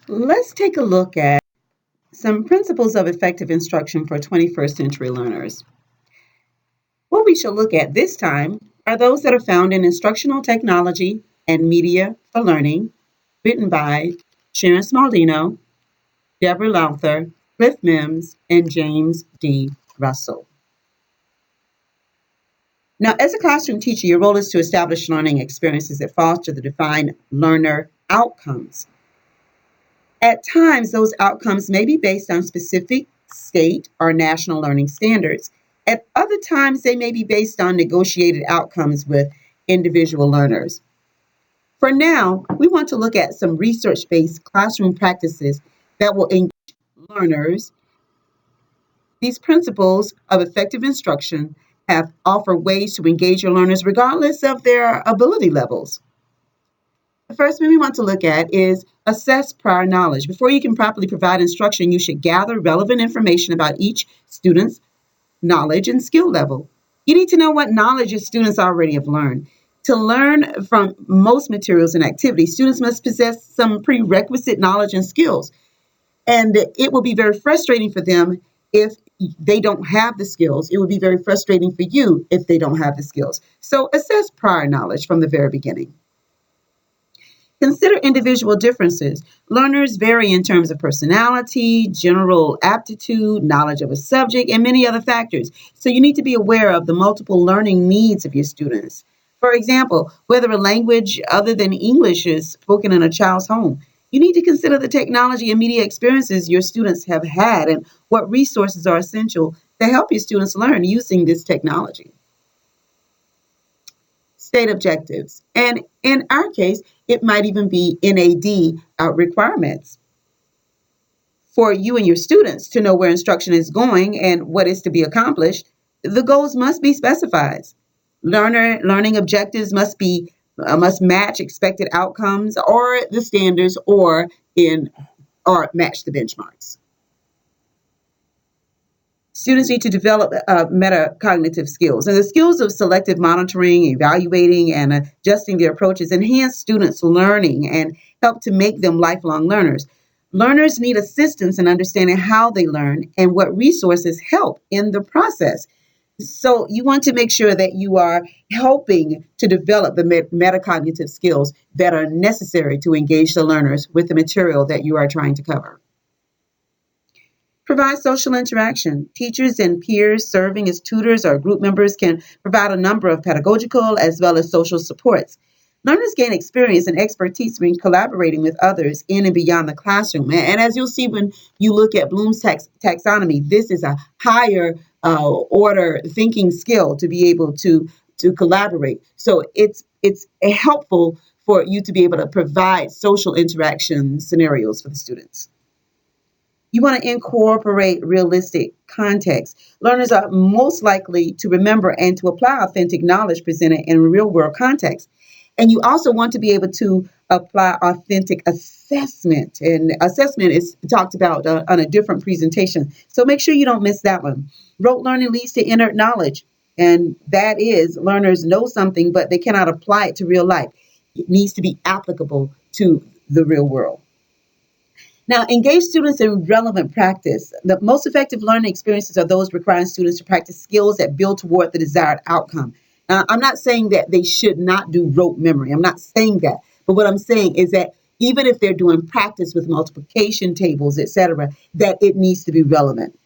Let's take a look at some principles of effective instruction for 21st century learners. What we shall look at this time are those that are found in Instructional Technology and Media for Learning, written by Sharon Smaldino, Deborah Lowther, Cliff Mims, and James D. Russell. Now, as a classroom teacher, your role is to establish learning experiences that foster the defined learner outcomes. At times, those outcomes may be based on specific state or national learning standards. At other times, they may be based on negotiated outcomes with individual learners. For now, we want to look at some research-based classroom practices that will engage learners. These principles of effective instruction have offer ways to engage your learners regardless of their ability levels. The first one we want to look at is assess prior knowledge. Before you can properly provide instruction, you should gather relevant information about each student's knowledge and skill level. You need to know what knowledge your students already have learned. To learn from most materials and activities, students must possess some prerequisite knowledge and skills. And it will be very frustrating for them if they don't have the skills. It would be very frustrating for you if they don't have the skills. So assess prior knowledge from the very beginning. Consider individual differences. Learners vary in terms of personality, general aptitude, knowledge of a subject, and many other factors. So you need to be aware of the multiple learning needs of your students. For example, whether a language other than English is spoken in a child's home. You need to consider the technology and media experiences your students have had and what resources are essential to help your students learn using this technology. State objectives. And in our case, it might even be NAD requirements for you and your students to know where instruction is going and what is to be accomplished. The goals must be specified. Learning objectives must match expected outcomes or the standards or match the benchmarks. Students need to develop metacognitive skills. And the skills of selective monitoring, evaluating, and adjusting their approaches enhance students' learning and help to make them lifelong learners. Learners need assistance in understanding how they learn and what resources help in the process. So you want to make sure that you are helping to develop the metacognitive skills that are necessary to engage the learners with the material that you are trying to cover. Provide social interaction. Teachers and peers serving as tutors or group members can provide a number of pedagogical as well as social supports. Learners gain experience and expertise when collaborating with others in and beyond the classroom. And as you'll see when you look at Bloom's taxonomy, this is a higher order thinking skill to be able to collaborate. So it's helpful for you to be able to provide social interaction scenarios for the students. You want to incorporate realistic context. Learners are most likely to remember and to apply authentic knowledge presented in real world context. And you also want to be able to apply authentic assessment. And assessment is talked about on a different presentation. So make sure you don't miss that one. Rote learning leads to inert knowledge. And that is learners know something, but they cannot apply it to real life. It needs to be applicable to the real world. Now, engage students in relevant practice. The most effective learning experiences are those requiring students to practice skills that build toward the desired outcome. Now, I'm not saying that they should not do rote memory. I'm not saying that. But what I'm saying is that even if they're doing practice with multiplication tables, etc., that it needs to be relevant.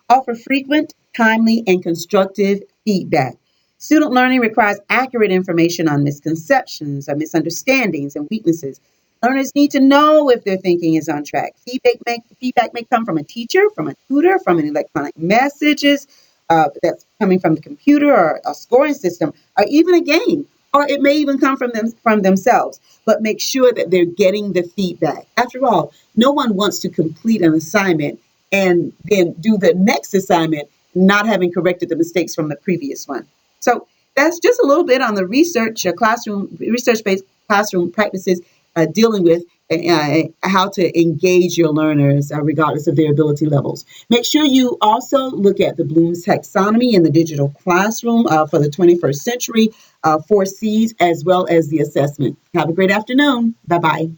Offer frequent, timely, and constructive feedback. Student learning requires accurate information on misconceptions, or misunderstandings, and weaknesses. Learners need to know if their thinking is on track. Feedback may come from a teacher, from a tutor, from an electronic messages that's coming from the computer or a scoring system, or even a game. Or it may even come from themselves. But make sure that they're getting the feedback. After all, no one wants to complete an assignment and then do the next assignment not having corrected the mistakes from the previous one. So that's just a little bit on the research-based classroom practices dealing with how to engage your learners regardless of their ability levels. Make sure you also look at the Bloom's taxonomy in the digital classroom for the 21st century, 4 C's, as well as the assessment. Have a great afternoon. Bye-bye.